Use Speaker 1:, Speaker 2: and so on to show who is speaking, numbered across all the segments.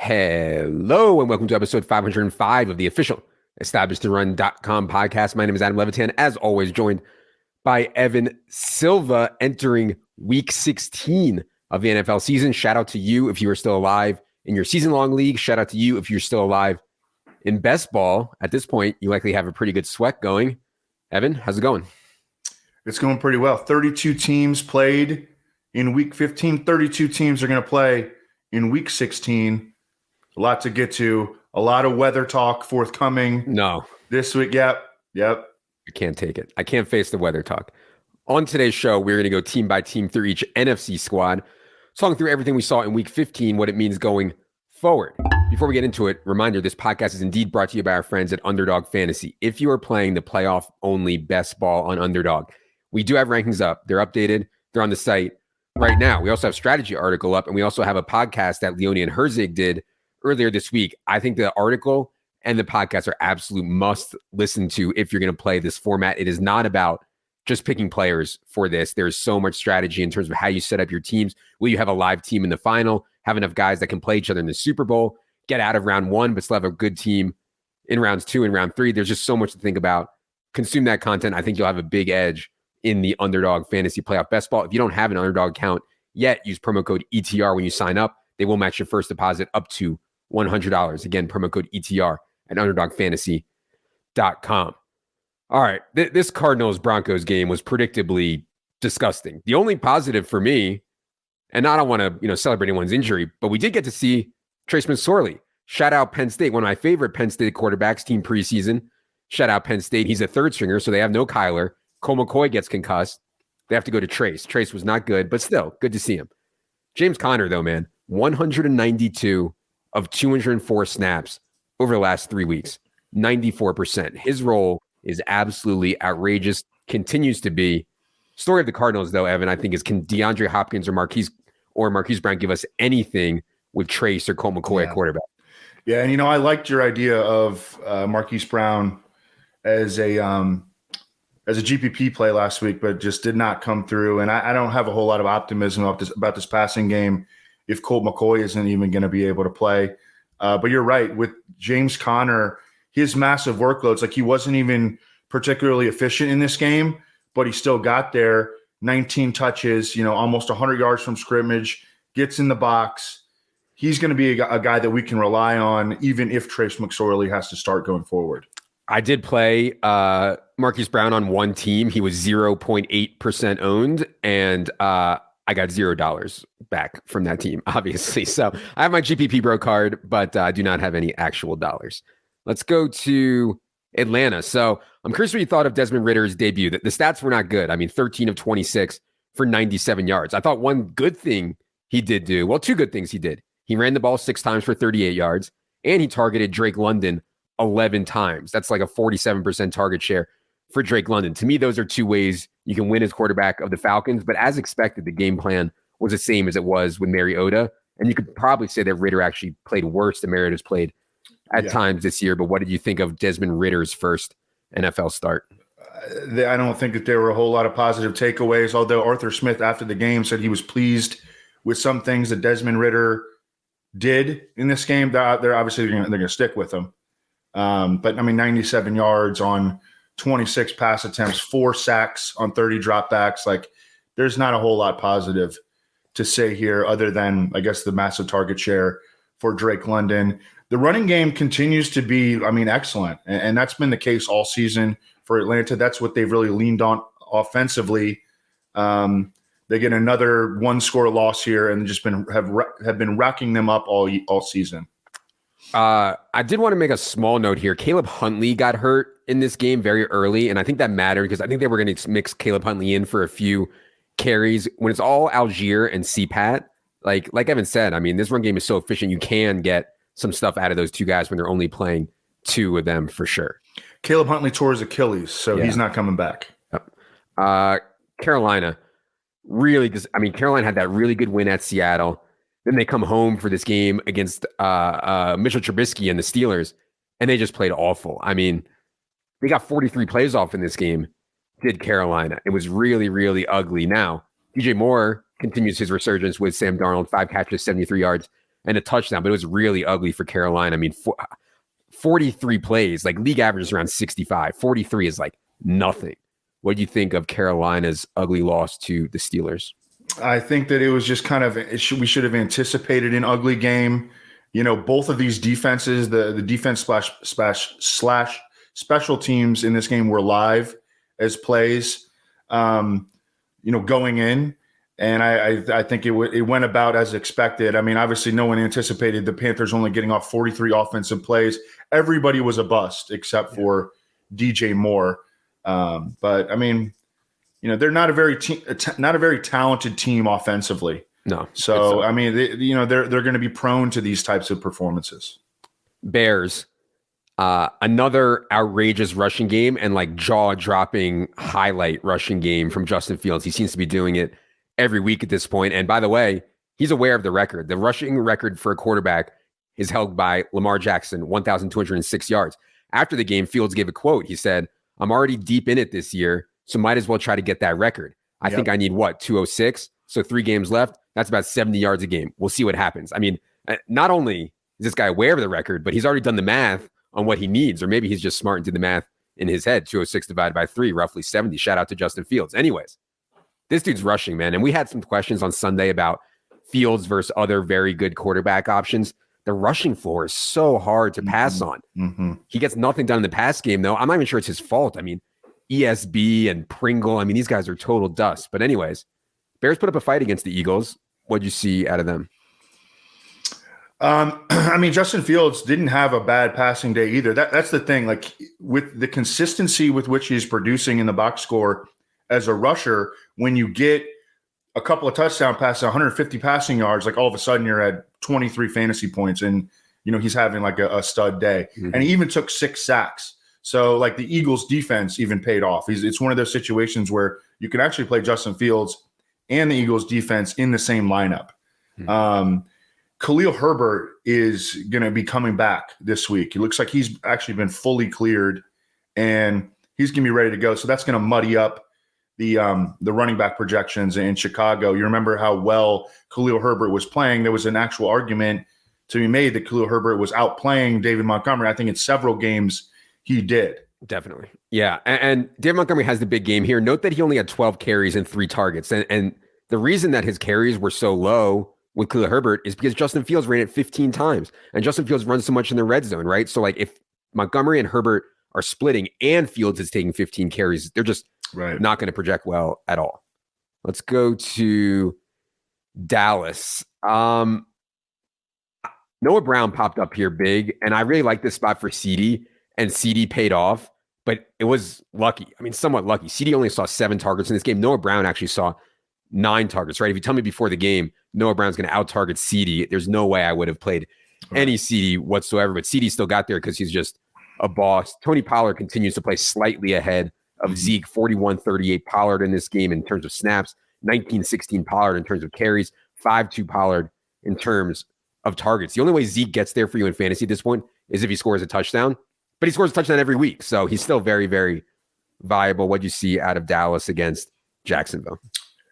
Speaker 1: Hello, and welcome to episode 505 of the official Established2Run.com podcast. My name is Adam Levitan, as always, joined by Evan Silva, entering week 16 of the NFL season. Shout out to you if you are still alive in your season-long league. Shout out to you if you're still alive in best ball. At this point, you likely have a pretty good sweat going. Evan, how's it going?
Speaker 2: It's going pretty well. 32 teams played in week 15. 32 teams are going to play in week 16. A lot to get to. A lot of weather talk forthcoming.
Speaker 1: No.
Speaker 2: This week. Yep.
Speaker 1: I can't take it. I can't face the weather talk. On today's show, we're going to go team by team through each NFC squad, talking through everything we saw in week 15, what it means going forward. Before we get into it, reminder, this podcast is indeed brought to you by our friends at Underdog Fantasy. If you are playing the playoff-only best ball on Underdog, we do have rankings up. They're updated. They're on the site right now. We also have strategy article up, and we also have a podcast that Leone and Herzig did earlier this week. I think the article and the podcast are absolute must listen to if you're going to play this format. It is not about just picking players for this. There's so much strategy in terms of how you set up your teams. Will you have a live team in the final? Have enough guys that can play each other in the Super Bowl? Get out of round one, but still have a good team in rounds 2 and round 3. There's just so much to think about. Consume that content. I think you'll have a big edge in the Underdog Fantasy Playoff Best Ball. If you don't have an Underdog account yet, use promo code ETR when you sign up. They will match your first deposit up to $100. Again, promo code ETR at UnderdogFantasy.com. All right, this Cardinals-Broncos game was predictably disgusting. The only positive for me, and I don't want to celebrate anyone's injury, but we did get to see Trace McSorley. Shout out Penn State, one of my favorite Penn State quarterbacks, team preseason. Shout out Penn State. He's a third stringer, so they have no Kyler. Cole McCoy gets concussed. They have to go to Trace. Trace was not good, but still, good to see him. James Conner, though, man, 192 of 204 snaps over the last 3 weeks, 94%. His role is absolutely outrageous, continues to be. Story of the Cardinals, though, Evan, I think is, can DeAndre Hopkins or Marquise Brown give us anything with Trace or Cole McCoy at quarterback?
Speaker 2: Yeah, and I liked your idea of Marquise Brown as a GPP play last week, but just did not come through. And I don't have a whole lot of optimism about this passing game if Colt McCoy isn't even going to be able to play. But you're right. With James Conner, his massive workloads, like he wasn't even particularly efficient in this game, but he still got there. 19 touches, almost 100 yards from scrimmage, gets in the box. He's going to be a guy that we can rely on, even if Trace McSorley has to start going forward.
Speaker 1: I did play Marquise Brown on one team. He was 0.8% owned, and I got $0 back from that team, obviously. So I have my GPP Bro card, but I do not have any actual dollars. Let's go to Atlanta. So I'm curious what you thought of Desmond Ritter's debut. The stats were not good. I mean, 13 of 26 for 97 yards. I thought one good thing he did do, well, two good things he did. He ran the ball 6 times for 38 yards, and he targeted Drake London 11 times. That's like a 47% target share for Drake London. To me, those are two ways you can win as quarterback of the Falcons. But as expected, the game plan was the same as it was with Mariota. And you could probably say that Ritter actually played worse than Mariota's played at times this year. But what did you think of Desmond Ritter's first NFL start?
Speaker 2: I don't think that there were a whole lot of positive takeaways, although Arthur Smith after the game said he was pleased with some things that Desmond Ridder did in this game. They're obviously they're going to stick with him. But, 97 yards on 26 pass attempts, 4 sacks on 30 dropbacks. Like, there's not a whole lot positive to say here other than, I guess, the massive target share for Drake London. The running game continues to be, excellent. And that's been the case all season for Atlanta. That's what they've really leaned on offensively. They get another 1-score loss here and just have been racking them up all season.
Speaker 1: I did want to make a small note here. Caleb Huntley got hurt in this game very early, and I think that mattered because I think they were going to mix Caleb Huntley in for a few carries. When it's all Algier and CPAT, like Evan said, this run game is so efficient, you can get some stuff out of those two guys when they're only playing 2 of them for sure.
Speaker 2: Caleb Huntley tore his Achilles, so he's not coming back.
Speaker 1: Carolina, really, Carolina had that really good win at Seattle. Then they come home for this game against Mitchell Trubisky and the Steelers, and they just played awful. They got 43 plays off in this game, did Carolina. It was really, really ugly. Now, DJ Moore continues his resurgence with Sam Darnold, 5 catches, 73 yards, and a touchdown, but it was really ugly for Carolina. I mean, 43 plays, like league average is around 65. 43 is like nothing. What do you think of Carolina's ugly loss to the Steelers?
Speaker 2: I think that it was just kind of we should have anticipated an ugly game. Both of these defenses, the defense slash special teams in this game were live as plays, going in. And I think it went about as expected. I mean, obviously, no one anticipated the Panthers only getting off 43 offensive plays. Everybody was a bust except for DJ Moore. But I mean, they're not a very talented team offensively.
Speaker 1: No.
Speaker 2: So I mean, they're going to be prone to these types of performances.
Speaker 1: Bears, another outrageous rushing game and like jaw-dropping highlight rushing game from Justin Fields. He seems to be doing it every week at this point. And by the way, he's aware of the record. The rushing record for a quarterback is held by Lamar Jackson, 1,206 yards. After the game, Fields gave a quote. He said, "I'm already deep in it this year, so might as well try to get that record. I think I need 206? So 3 games left. That's about 70 yards a game. We'll see what happens." I mean, not only is this guy aware of the record, but he's already done the math on what he needs, or maybe he's just smart and did the math in his head. 206 divided by 3, roughly 70. Shout out to Justin Fields. Anyways, this dude's rushing, man. And we had some questions on Sunday about Fields versus other very good quarterback options. The rushing floor is so hard to pass on.
Speaker 2: Mm-hmm.
Speaker 1: He gets nothing done in the pass game, though. I'm not even sure it's his fault. I mean, ESB and Pringle, I mean, these guys are total dust. But anyways, Bears put up a fight against the Eagles. What'd you see out of them?
Speaker 2: I mean, Justin Fields didn't have a bad passing day either. That's the thing. Like, with the consistency with which he's producing in the box score as a rusher, when you get a couple of touchdown passes, 150 passing yards, like all of a sudden you're at 23 fantasy points, and he's having like a stud day. Mm-hmm. And he even took 6 sacks. So like the Eagles defense even paid off. It's one of those situations where you can actually play Justin Fields and the Eagles defense in the same lineup. Mm-hmm. Khalil Herbert is going to be coming back this week. It looks like he's actually been fully cleared, and he's going to be ready to go. So that's going to muddy up the running back projections in Chicago. You remember how well Khalil Herbert was playing. There was an actual argument to be made that Khalil Herbert was outplaying David Montgomery. I think in several games he did.
Speaker 1: Definitely. Yeah. And David Montgomery has the big game here. Note that he only had 12 carries and 3 targets. And the reason that his carries were so low with Khalil Herbert is because Justin Fields ran it 15 times. And Justin Fields runs so much in the red zone, right? So like if Montgomery and Herbert are splitting and Fields is taking 15 carries, they're just not going to project well at all. Let's go to Dallas. Noah Brown popped up here big, and I really like this spot for CD, and CD paid off, but it was lucky. I mean, somewhat lucky. CD only saw 7 targets in this game. Noah Brown actually saw 9 targets, right? If you tell me before the game, Noah Brown's going to out-target CD, there's no way I would have played any CD whatsoever, but CD still got there because he's just a boss. Tony Pollard continues to play slightly ahead of Zeke, 41-38 Pollard in this game in terms of snaps, 19-16 Pollard in terms of carries, 5-2 Pollard in terms of targets. The only way Zeke gets there for you in fantasy at this point is if he scores a touchdown, but he scores a touchdown every week. So he's still very, very viable. What'd you see out of Dallas against Jacksonville?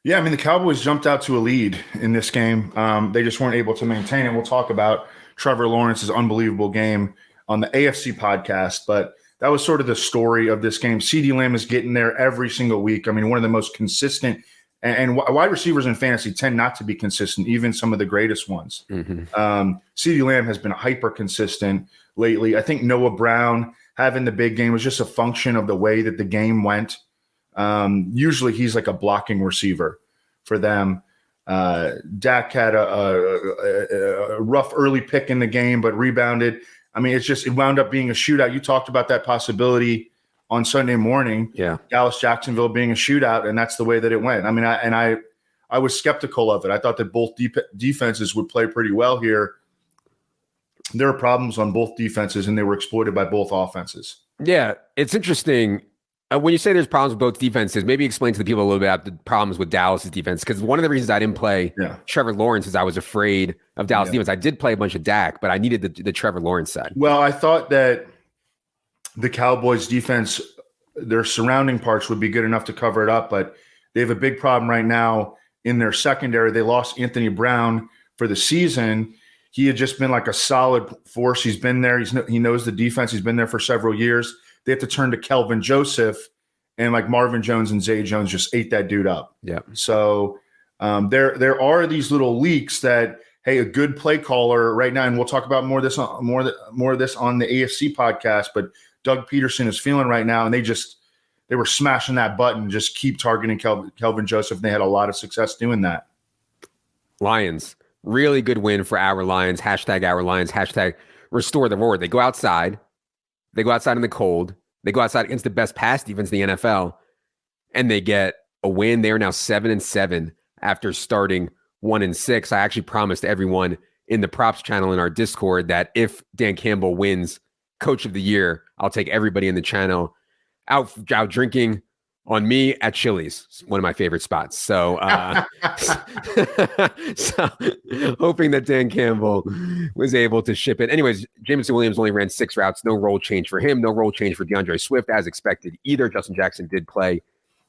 Speaker 2: Yeah, I mean, the Cowboys jumped out to a lead in this game. They just weren't able to maintain it. We'll talk about Trevor Lawrence's unbelievable game on the AFC podcast, but that was sort of the story of this game. CeeDee Lamb is getting there every single week. I mean, one of the most consistent, and wide receivers in fantasy tend not to be consistent, even some of the greatest ones. Mm-hmm. CeeDee Lamb has been hyper consistent lately. I think Noah Brown having the big game was just a function of the way that the game went. Usually he's like a blocking receiver for them. Dak had a rough early pick in the game, but rebounded. I mean, it wound up being a shootout. You talked about that possibility on Sunday morning.
Speaker 1: Yeah.
Speaker 2: Dallas-Jacksonville being a shootout, and that's the way that it went. I mean, I was skeptical of it. I thought that both defenses would play pretty well here. There are problems on both defenses, and they were exploited by both offenses.
Speaker 1: Yeah, it's interesting. When you say there's problems with both defenses, maybe explain to the people a little bit about the problems with Dallas' defense. Because one of the reasons I didn't play Trevor Lawrence is I was afraid of Dallas' defense. I did play a bunch of Dak, but I needed the Trevor Lawrence side.
Speaker 2: Well, I thought that the Cowboys' defense, their surrounding parts would be good enough to cover it up, but they have a big problem right now in their secondary. They lost Anthony Brown for the season. he had just been like a solid force. He's been there. He knows the defense. He's been there for several years. They have to turn to Kelvin Joseph, and like Marvin Jones and Zay Jones just ate that dude up.
Speaker 1: Yeah.
Speaker 2: So there are these little leaks that, hey, a good play caller right now, and we'll talk about more of this on the AFC podcast, but Doug Peterson is feeling right now, and they were smashing that button, just keep targeting Kelvin Joseph, and they had a lot of success doing that.
Speaker 1: Lions, really good win for our Lions, hashtag our Lions, hashtag restore the roar. They go outside in the cold, they go outside against the best pass defense in the NFL, and they get a win. They are now 7-7 after starting 1-6. I actually promised everyone in the props channel in our Discord that if Dan Campbell wins Coach of the Year, I'll take everybody in the channel out drinking on me at Chili's. It's one of my favorite spots. So, so hoping that Dan Campbell was able to ship it. Anyways, Jameson Williams only ran 6 routes. No role change for him. No role change for DeAndre Swift as expected either. Justin Jackson did play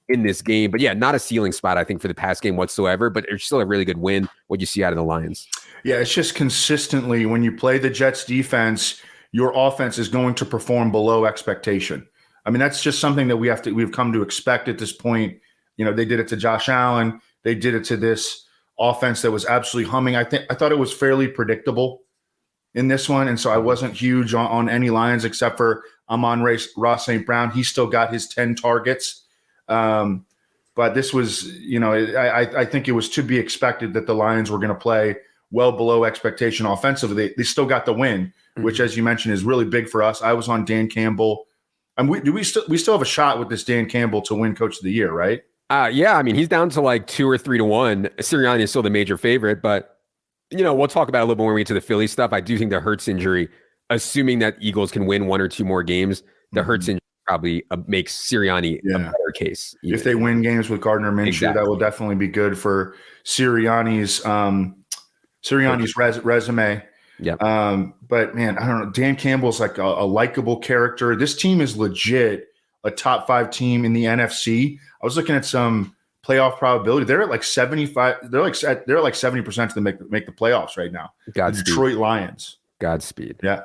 Speaker 1: in this game, but yeah, not a ceiling spot, I think, for the pass game whatsoever, but it's still a really good win. What you see out of the Lions?
Speaker 2: Yeah, it's just consistently when you play the Jets defense, your offense is going to perform below expectation. I mean, that's just something that we've come to expect at this point. You know, they did it to Josh Allen. They did it to this offense that was absolutely humming. I thought it was fairly predictable in this one, and so I wasn't huge on any Lions except for Amon-Ross St. Brown. He still got his 10 targets. But this was, you know, I think it was to be expected that the Lions were going to play well below expectation offensively. They still got the win, which, as you mentioned, is really big for us. I was on Dan Campbell. And we still have a shot with this Dan Campbell to win Coach of the Year, right?
Speaker 1: Yeah, I mean, he's down to like 2 or 3 to 1. Sirianni is still the major favorite, but you know, we'll talk about it a little bit when we get to the Philly stuff. I do think the Hurts injury, assuming that Eagles can win 1 or 2 more games, the Hurts injury probably makes Sirianni a better case. Even.
Speaker 2: If they win games with Gardner Minshew, exactly, that will definitely be good for Sirianni's resume.
Speaker 1: Yeah.
Speaker 2: But man, I don't know. Dan Campbell's like a likable character. This team is legit a top 5 team in the NFC. I was looking at some playoff probability. They're at like 75. They're like 70% to make the playoffs right now. The Detroit Lions.
Speaker 1: Godspeed.
Speaker 2: Yeah.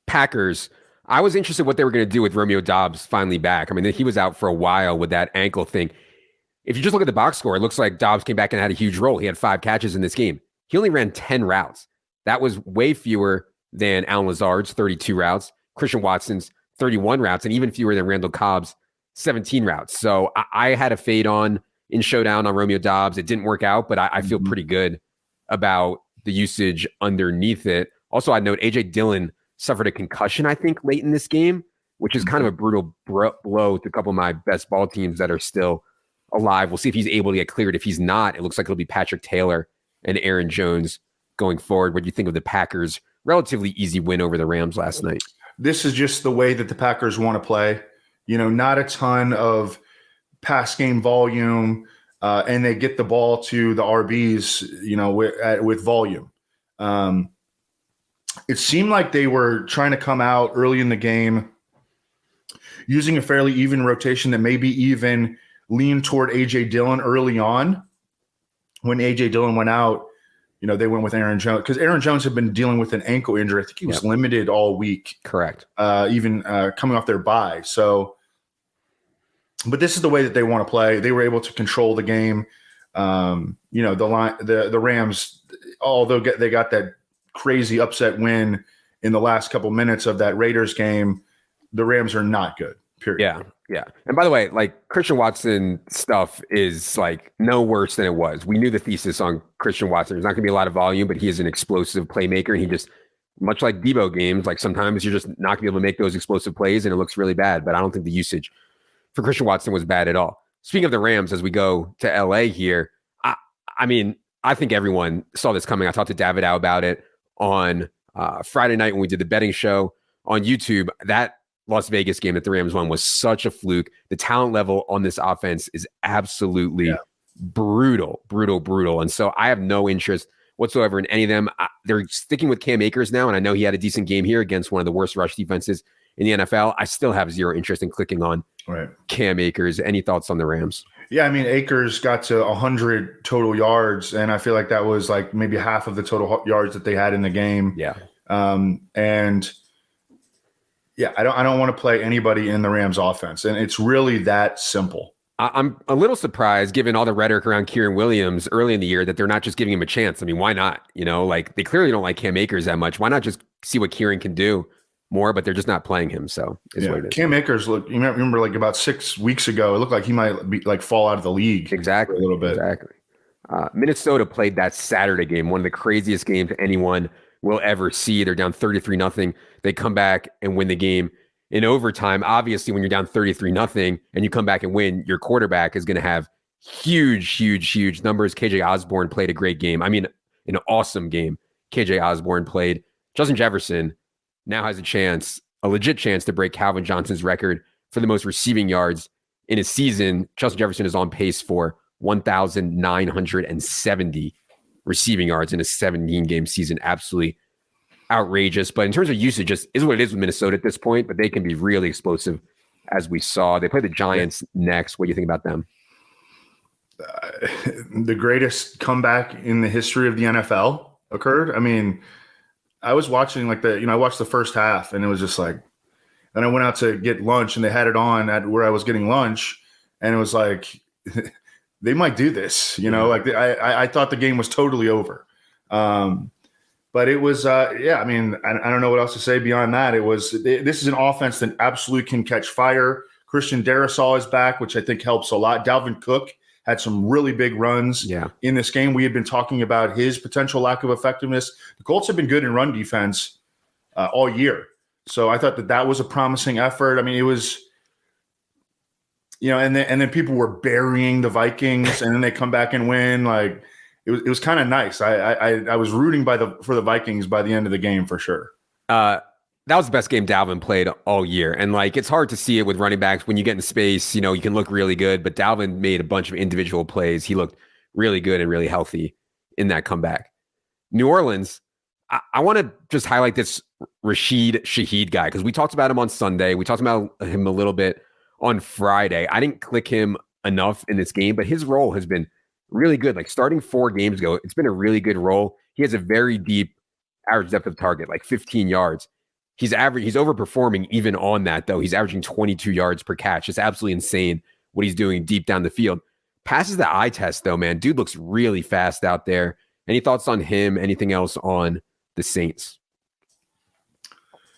Speaker 1: Packers. I was interested what they were going to do with Romeo Doubs finally back. I mean, he was out for a while with that ankle thing. If you just look at the box score, it looks like Doubs came back and had a huge role. He had 5 catches in this game. He only ran 10 routes. That was way fewer than Allen Lazard's 32 routes, Christian Watson's 31 routes, and even fewer than Randall Cobb's 17 routes. So I had a fade on in showdown on Romeo Doubs. It didn't work out, but I feel pretty good about the usage underneath it. Also, I'd note A.J. Dillon suffered a concussion, I think, late in this game, which is kind of a brutal blow to a couple of my best ball teams that are still alive. We'll see if he's able to get cleared. If he's not, it looks like it'll be Patrick Taylor and Aaron Jones going forward. What do you think of the Packers' relatively easy win over the Rams last night?
Speaker 2: This is just the way that the Packers want to play. You know, not a ton of pass game volume, and they get the ball to the RBs, you know, with volume. It seemed like they were trying to come out early in the game using a fairly even rotation that maybe even leaned toward A.J. Dillon early on. When A.J. Dillon went out, you know, they went with Aaron Jones because Aaron Jones had been dealing with an ankle injury. I think he was limited all week.
Speaker 1: Correct.
Speaker 2: Even coming off their bye. So, but this is the way that they want to play. They were able to control the game. You know, the Rams, although they got that crazy upset win in the last couple minutes of that Raiders game, the Rams are not good. Period.
Speaker 1: Yeah. And by the way, like Christian Watson stuff is like no worse than it was. We knew the thesis on Christian Watson. There's not going to be a lot of volume, but he is an explosive playmaker. And he just, much like Debo games, like sometimes you're just not going to be able to make those explosive plays and it looks really bad. But I don't think the usage for Christian Watson was bad at all. Speaking of the Rams, as we go to LA here, I mean, I think everyone saw this coming. I talked to David Au about it on Friday night when we did the betting show on YouTube. That Las Vegas game that the Rams won was such a fluke. The talent level on this offense is absolutely brutal. And so I have no interest whatsoever in any of them. They're sticking with Cam Akers now, and I know he had a decent game here against one of the worst rush defenses in the NFL. I still have zero interest in clicking on Cam Akers. Any thoughts on the Rams?
Speaker 2: Yeah, I mean, Akers got to 100 total yards, and I feel like that was like maybe half of the total yards that they had in the game.
Speaker 1: Yeah.
Speaker 2: And yeah, I don't want to play anybody in the Rams offense, and it's really that simple.
Speaker 1: I'm a little surprised, given all the rhetoric around Kieran Williams early in the year, that they're not just giving him a chance. I mean, why not? You know, like they clearly don't like Cam Akers that much. Why not just see what Kieran can do more? But they're just not playing him. So it's what it is.
Speaker 2: Cam Akers, look, you remember like about 6 weeks ago, it looked like he might be like fall out of the league
Speaker 1: Exactly.
Speaker 2: for a little bit.
Speaker 1: Exactly. Minnesota played that Saturday game, one of the craziest games anyone will ever see. They're down 33-0. They come back and win the game in overtime. Obviously, when you're down 33-0 and you come back and win, your quarterback is going to have huge numbers. KJ Osborne played a great game. I mean, an awesome game. KJ Osborne played. Justin Jefferson now has a legit chance to break Calvin Johnson's record for the most receiving yards in a season. Justin Jefferson is on pace for 1,970 receiving yards in a 17-game season. Absolutely outrageous. But in terms of usage, just is what it is with Minnesota at this point, but they can be really explosive, as we saw. They play the Giants next. What do you think about them?
Speaker 2: The greatest comeback in the history of the NFL occurred. I mean, I was watching I watched the first half, and it was just like, then I went out to get lunch, and they had it on at where I was getting lunch, and it was like, they might do this, like I thought the game was totally over. But it was, I mean, I don't know what else to say beyond that. This is an offense that absolutely can catch fire. Christian Darrisaw is back, which I think helps a lot. Dalvin Cook had some really big runs in this game. We had been talking about his potential lack of effectiveness. The Colts have been good in run defense all year. So I thought that was a promising effort. I mean, it was, and then people were burying the Vikings, and then they come back and win. Like it was kind of nice. I was rooting for the Vikings by the end of the game for sure.
Speaker 1: That was the best game Dalvin played all year. And like, it's hard to see it with running backs when you get in space, you can look really good, but Dalvin made a bunch of individual plays. He looked really good and really healthy in that comeback. New Orleans, I want to just highlight this Rashid Shaheed guy, because we talked about him on Sunday. We talked about him a little bit on Friday. I didn't click him enough in this game, but his role has been really good. Like starting 4 games ago, it's been a really good role. He has a very deep average depth of target, like 15 yards. He's overperforming even on that, though. He's averaging 22 yards per catch. It's absolutely insane what he's doing deep down the field. Passes the eye test, though, man. Dude looks really fast out there. Any thoughts on him? Anything else on the Saints?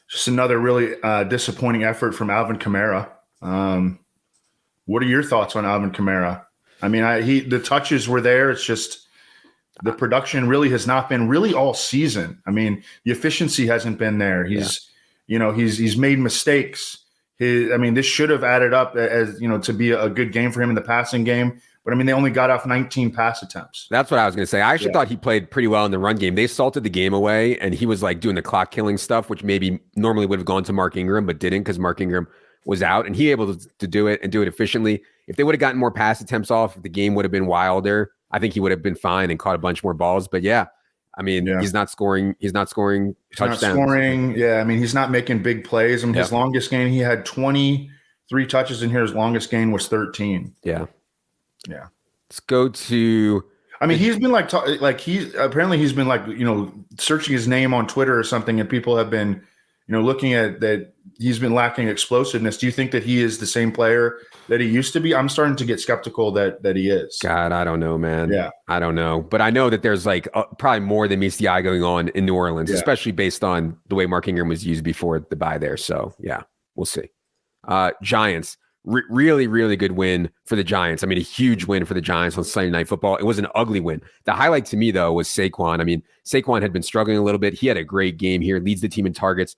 Speaker 2: Just another really disappointing effort from Alvin Kamara. What are your thoughts on Alvin Kamara? I mean, the touches were there. It's just the production really has not been really all season. I mean, the efficiency hasn't been there. He's made mistakes. This should have added up as to be a good game for him in the passing game. But I mean, they only got off 19 pass attempts.
Speaker 1: That's what I was going to say. I actually thought he played pretty well in the run game. They salted the game away, and he was like doing the clock killing stuff, which maybe normally would have gone to Mark Ingram, but didn't, because Mark Ingram was out, and he able to do it and do it efficiently. If they would have gotten more pass attempts off, the game would have been wilder. I think he would have been fine and caught a bunch more balls. But yeah, I mean, he's not scoring. He's not scoring touchdowns.
Speaker 2: Not scoring. Yeah, I mean, he's not making big plays. I mean, his longest game, he had 23 touches in here. His longest game was 13.
Speaker 1: Yeah.
Speaker 2: Yeah.
Speaker 1: Let's go to.
Speaker 2: I mean, he's been he's been searching his name on Twitter or something, and people have been, looking at that. He's been lacking explosiveness. Do you think that he is the same player that he used to be? I'm starting to get skeptical that he is.
Speaker 1: God, I don't know, man.
Speaker 2: Yeah.
Speaker 1: I don't know. But I know that there's probably more than meets the eye going on in New Orleans, especially based on the way Mark Ingram was used before the bye there. So, yeah, we'll see. Giants, really, really good win for the Giants. I mean, a huge win for the Giants on Sunday Night Football. It was an ugly win. The highlight to me, though, was Saquon. I mean, Saquon had been struggling a little bit. He had a great game here, leads the team in targets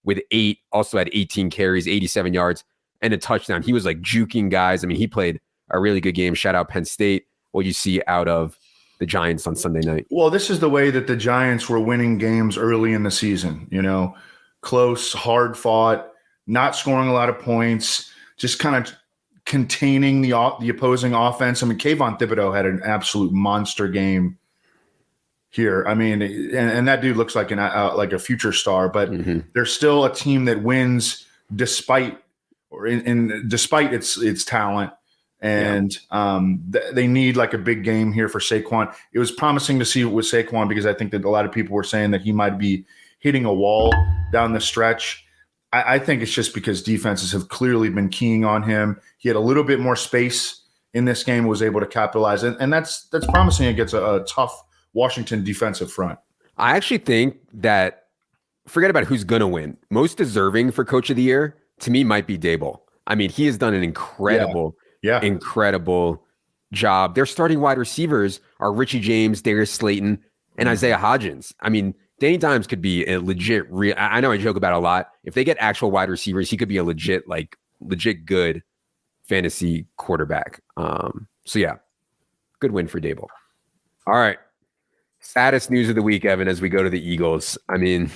Speaker 1: with 8, also had 18 carries, 87 yards, and a touchdown. He was like juking guys. I mean, he played a really good game. Shout out Penn State. What you see out of the Giants on Sunday night?
Speaker 2: Well, this is the way that the Giants were winning games early in the season. Close, hard fought, not scoring a lot of points, just kind of containing the opposing offense. I mean, Kayvon Thibodeau had an absolute monster game here. I mean, and that dude looks like a future star, but there's still a team that wins despite its talent. And they need like a big game here for Saquon. It was promising to see it with Saquon because I think that a lot of people were saying that he might be hitting a wall down the stretch. I think it's just because defenses have clearly been keying on him. He had a little bit more space in this game, was able to capitalize. And that's promising against a tough Washington defensive front.
Speaker 1: I actually think that, forget about who's going to win. Most deserving for Coach of the Year, to me, might be Dable. I mean, he has done an incredible job. Their starting wide receivers are Richie James, Darius Slayton, and Isaiah Hodgins. I mean, Danny Dimes could be a legit I know I joke about it a lot. If they get actual wide receivers, he could be a legit good fantasy quarterback. So yeah, good win for Dable. All right. Saddest news of the week, Evan, as we go to the Eagles. I mean,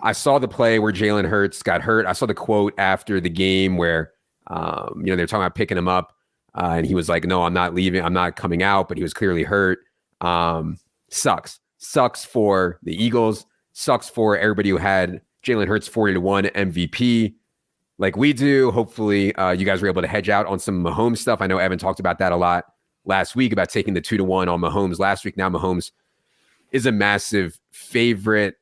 Speaker 1: I saw the play where Jalen Hurts got hurt. I saw the quote after the game where, they're talking about picking him up. And he was like, no, I'm not leaving. I'm not coming out, but he was clearly hurt. Sucks for the Eagles. Sucks for everybody who had Jalen Hurts 40-1 MVP like we do. Hopefully you guys were able to hedge out on some Mahomes stuff. I know Evan talked about that a lot last week about taking the 2-1 on Mahomes last week. Now Mahomes is a massive favorite.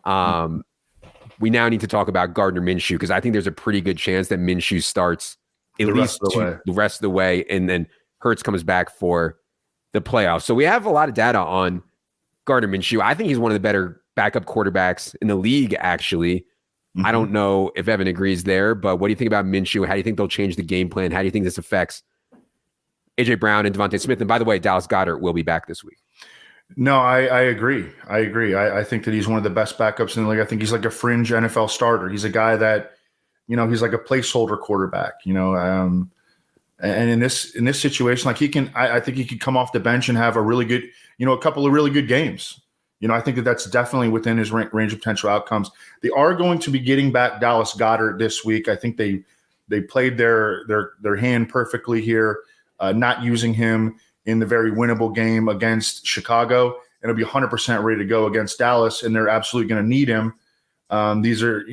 Speaker 1: We now need to talk about Gardner Minshew because I think there's a pretty good chance that Minshew starts at least the rest of the way, and then Hurts comes back for the playoffs. So we have a lot of data on Gardner Minshew. I think he's one of the better backup quarterbacks in the league, actually. Mm-hmm. I don't know if Evan agrees there, but what do you think about Minshew? How do you think they'll change the game plan? How do you think this affects A.J. Brown and Devontae Smith? And by the way, Dallas Goedert will be back this week.
Speaker 2: No, I agree. I think that he's one of the best backups in the league. I think he's like a fringe NFL starter. He's a guy that, he's like a placeholder quarterback, and in this situation, like I think he could come off the bench and have a really good, a couple of really good games. I think that's definitely within his range of potential outcomes. They are going to be getting back Dallas Goedert this week. I think they played their hand perfectly here, not using him in the very winnable game against Chicago, and it'll be 100% ready to go against Dallas, and they're absolutely going to need him. These are,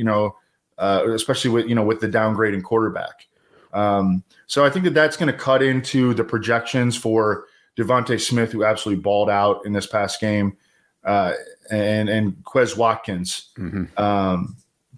Speaker 2: especially with the downgrade in quarterback. So I think that's going to cut into the projections for Devontae Smith, who absolutely balled out in this past game, and Quez Watkins. Mm-hmm.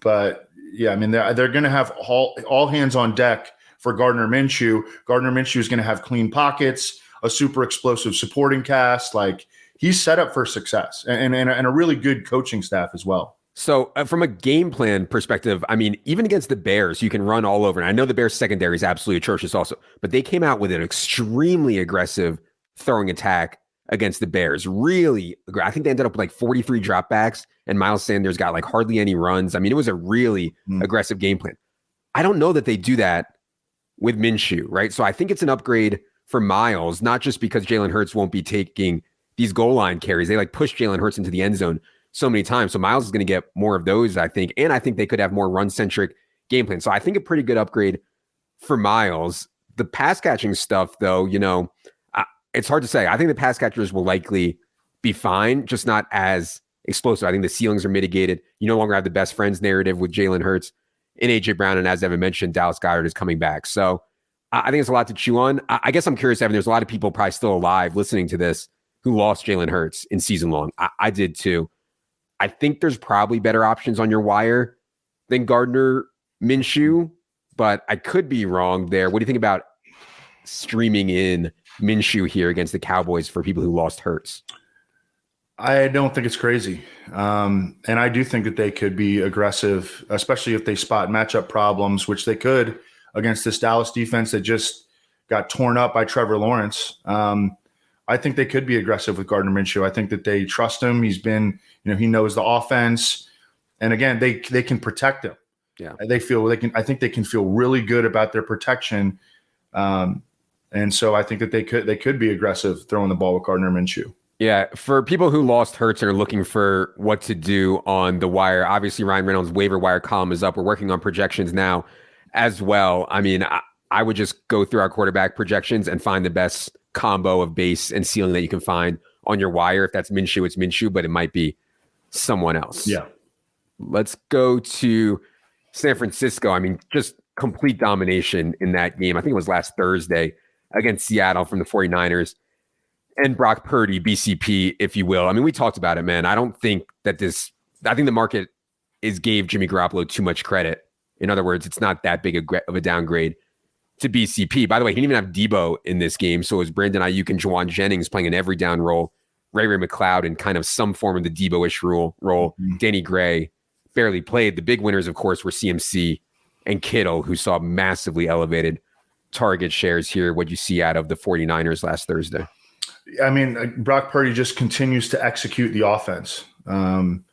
Speaker 2: But yeah, I mean, they're going to have all hands on deck for Gardner Minshew. Gardner Minshew is going to have clean pockets, a super explosive supporting cast. Like, he's set up for success and a really good coaching staff as well.
Speaker 1: So from a game plan perspective, I mean, even against the Bears, you can run all over. And I know the Bears secondary is absolutely atrocious also, but they came out with an extremely aggressive throwing attack against the Bears. Really, I think they ended up with like 43 dropbacks, and Miles Sanders got like hardly any runs. I mean, it was a really aggressive game plan. I don't know that they do that with Minshew, right? So I think it's an upgrade for Miles, not just because Jalen Hurts won't be taking these goal line carries. They like push Jalen Hurts into the end zone so many times. So Miles is going to get more of those, I think. And I think they could have more run-centric game plan. So I think a pretty good upgrade for Miles. The pass catching stuff, though, it's hard to say. I think the pass catchers will likely be fine, just not as explosive. I think the ceilings are mitigated. You no longer have the best friends narrative with Jalen Hurts and A.J. Brown. And as Evan mentioned, Dallas Goedert is coming back. So I think it's a lot to chew on. I guess I'm curious, Evan, there's a lot of people probably still alive listening to this who lost Jalen Hurts in season long. I did too. I think there's probably better options on your wire than Gardner Minshew, but I could be wrong there. What do you think about streaming in Minshew here against the Cowboys for people who lost Hurts?
Speaker 2: I don't think it's crazy. And I do think that they could be aggressive, especially if they spot matchup problems, which they could against this Dallas defense that just got torn up by Trevor Lawrence. I think they could be aggressive with Gardner Minshew. I think that they trust him. He's been, he knows the offense. And again, they can protect him. Yeah. I think they can feel really good about their protection. And so I think that they could be aggressive throwing the ball with Gardner Minshew.
Speaker 1: Yeah, for people who lost Hurts and are looking for what to do on the wire, obviously Ryan Reynolds' waiver wire column is up. We're working on projections now as well. I mean, I would just go through our quarterback projections and find the best combo of base and ceiling that you can find on your wire. If that's Minshew, it's Minshew, but it might be someone else.
Speaker 2: Yeah.
Speaker 1: Let's go to San Francisco. I mean, just complete domination in that game. I think it was last Thursday. against Seattle from the 49ers. And Brock Purdy, BCP, if you will. I mean, we talked about it, man. I think the market gave Jimmy Garoppolo too much credit. In other words, it's not that big of a downgrade to BCP. By the way, he didn't even have Debo in this game. So it was Brandon Ayuk and Juwan Jennings playing an every down role. Ray McLeod in kind of some form of the Debo-ish role. Mm-hmm. Danny Gray barely played. The big winners, of course, were CMC and Kittle, who saw massively elevated target shares here. What you see out of the 49ers last Thursday?
Speaker 2: I mean, Brock Purdy just continues to execute the offense. And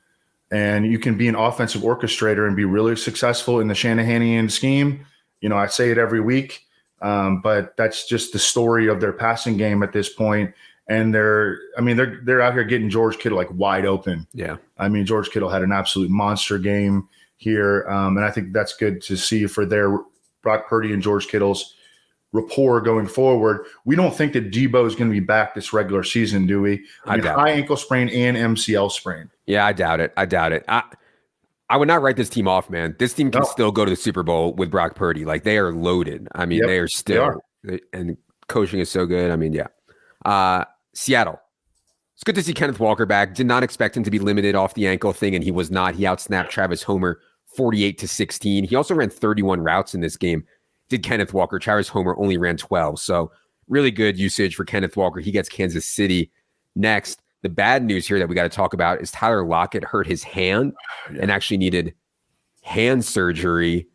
Speaker 2: you can be an offensive orchestrator and be really successful in the Shanahanian scheme. You know, I say it every week, but that's just the story of their passing game at this point. And they're out here getting George Kittle like wide open.
Speaker 1: Yeah.
Speaker 2: I mean, George Kittle had an absolute monster game here. And I think that's good to see for their Brock Purdy and George Kittle's rapport going forward. We don't think that Debo is going to be back this regular season, do we? I mean, high ankle sprain and MCL sprain.
Speaker 1: Yeah, I doubt it. I would not write this team off, man. This team can still go to the Super Bowl with Brock Purdy. Like, they are loaded. I mean, they are still. And coaching is so good. I mean, yeah. Seattle. It's good to see Kenneth Walker back. Did not expect him to be limited off the ankle thing, and he was not. He outsnapped Travis Homer 48-16. He also ran 31 routes in this game. Did Kenneth Walker. Travis Homer only ran 12. So really good usage for Kenneth Walker. He gets Kansas City next. The bad news here that we got to talk about is Tyler Lockett hurt his hand and actually needed hand surgery.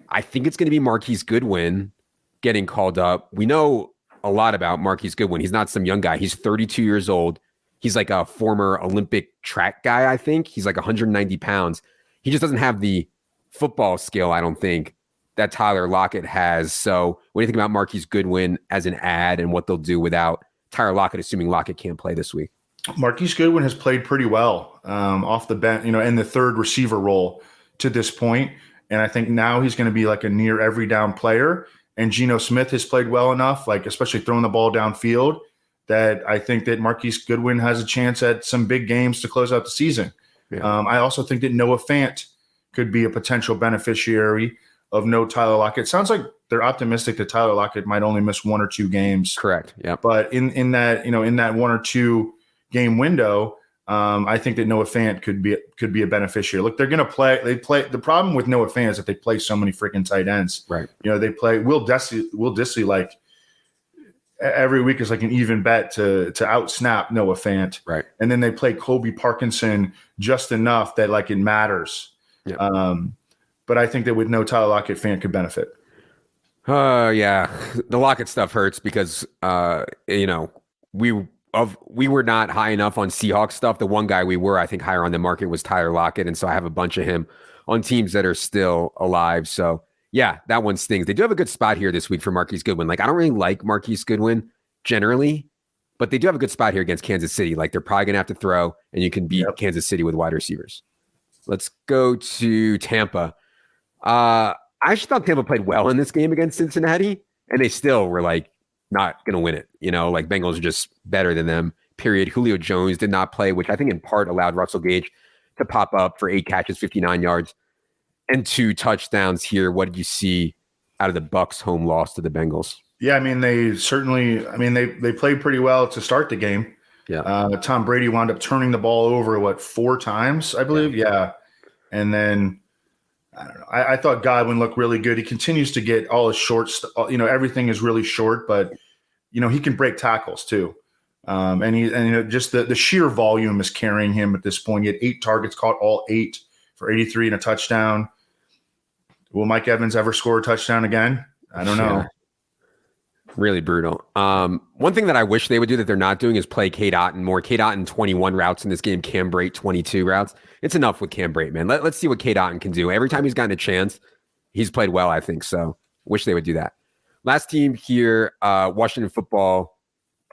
Speaker 1: I think it's going to be Marquise Goodwin getting called up. We know a lot about Marquise Goodwin. He's not some young guy. He's 32 years old. He's like a former Olympic track guy, I think. He's like 190 pounds. He just doesn't have the football skill, I don't think, that Tyler Lockett has. So what do you think about Marquise Goodwin as an ad and what they'll do without Tyler Lockett, assuming Lockett can't play this week?
Speaker 2: Marquise Goodwin has played pretty well off the bench, in the third receiver role to this point. And I think now he's going to be like a near every down player. And Geno Smith has played well enough, like especially throwing the ball downfield, that I think that Marquise Goodwin has a chance at some big games to close out the season. Yeah. I also think that Noah Fant could be a potential beneficiary of no Tyler Lockett. Sounds like they're optimistic that Tyler Lockett might only miss 1 or 2 games.
Speaker 1: Correct. Yeah.
Speaker 2: But in that 1 or 2 game window, I think that Noah Fant could be a beneficiary. Look, they're going to play. They play. The problem with Noah Fant is that they play so many freaking tight ends.
Speaker 1: Right.
Speaker 2: They play Will Dissly like every week is like an even bet to outsnap Noah Fant.
Speaker 1: Right.
Speaker 2: And then they play Kobe Parkinson just enough that like it matters.
Speaker 1: Yeah.
Speaker 2: But I think that with no Tyler Lockett, Fant could benefit.
Speaker 1: Yeah. The Lockett stuff hurts because we were not high enough on Seahawks stuff. The one guy we were, I think, higher on the market was Tyler Lockett. And so I have a bunch of him on teams that are still alive. So yeah, that one stings. They do have a good spot here this week for Marquise Goodwin. Like, I don't really like Marquise Goodwin generally, but they do have a good spot here against Kansas City. Like, they're probably going to have to throw, and you can beat Kansas City with wide receivers. Let's go to Tampa. I actually thought Tampa played well in this game against Cincinnati, and they still were like not going to win it. Like Bengals are just better than them, period. Julio Jones did not play, which I think in part allowed Russell Gage to pop up for 8 catches, 59 yards, and 2 touchdowns here. What did you see out of the Bucs' home loss to the Bengals?
Speaker 2: Yeah, I mean, they played pretty well to start the game.
Speaker 1: Yeah.
Speaker 2: Tom Brady wound up turning the ball over, 4 times, I believe? Yeah. And then, I don't know. I thought Godwin looked really good. He continues to get all his shorts. Everything is really short, but, he can break tackles too. And just the sheer volume is carrying him at this point. He had 8 targets, caught all 8 for 83 and a touchdown. Will Mike Evans ever score a touchdown again? I don't know.
Speaker 1: Really brutal. One thing that I wish they would do that they're not doing is play Cade Otton more. Cade Otton 21 routes in this game. Cam Brate 22 routes. It's enough with Cam Brate, man. Let's see what Cade Otton can do. Every time he's gotten a chance, he's played well, I think. So wish they would do that. Last team here, Washington football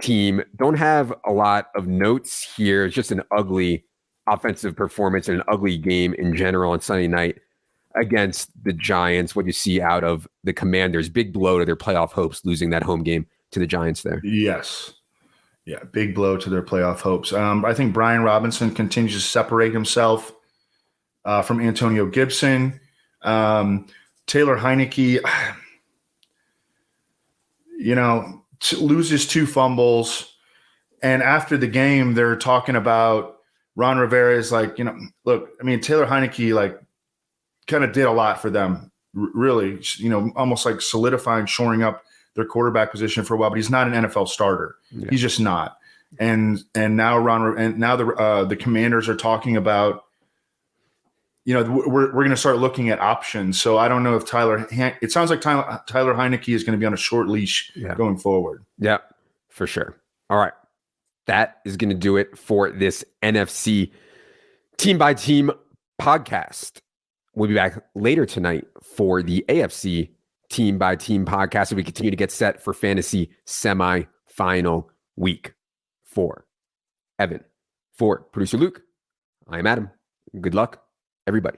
Speaker 1: team. Don't have a lot of notes here. It's just an ugly offensive performance and an ugly game in general on Sunday night against the Giants. What do you see out of the Commanders? Big blow to their playoff hopes, losing that home game to the Giants there.
Speaker 2: Yes. Yeah, big blow to their playoff hopes. I think Brian Robinson continues to separate himself from Antonio Gibson. Taylor Heineke, loses 2 fumbles. And after the game, they're talking about Ron Rivera is like, look, I mean, Taylor Heineke, like, kind of did a lot for them, really, almost like solidifying, shoring up their quarterback position for a while, but he's not an NFL starter. Yeah. He's just not. And now the Commanders are talking about, we're going to start looking at options. So I don't know if it sounds like Tyler Heineke is going to be on a short leash going forward.
Speaker 1: Yeah, for sure. All right. That is going to do it for this NFC team by team podcast. We'll be back later tonight for the AFC team by team podcast. And we continue to get set for fantasy semi-final week. For Evan, for producer Luke, I am Adam. Good luck, everybody.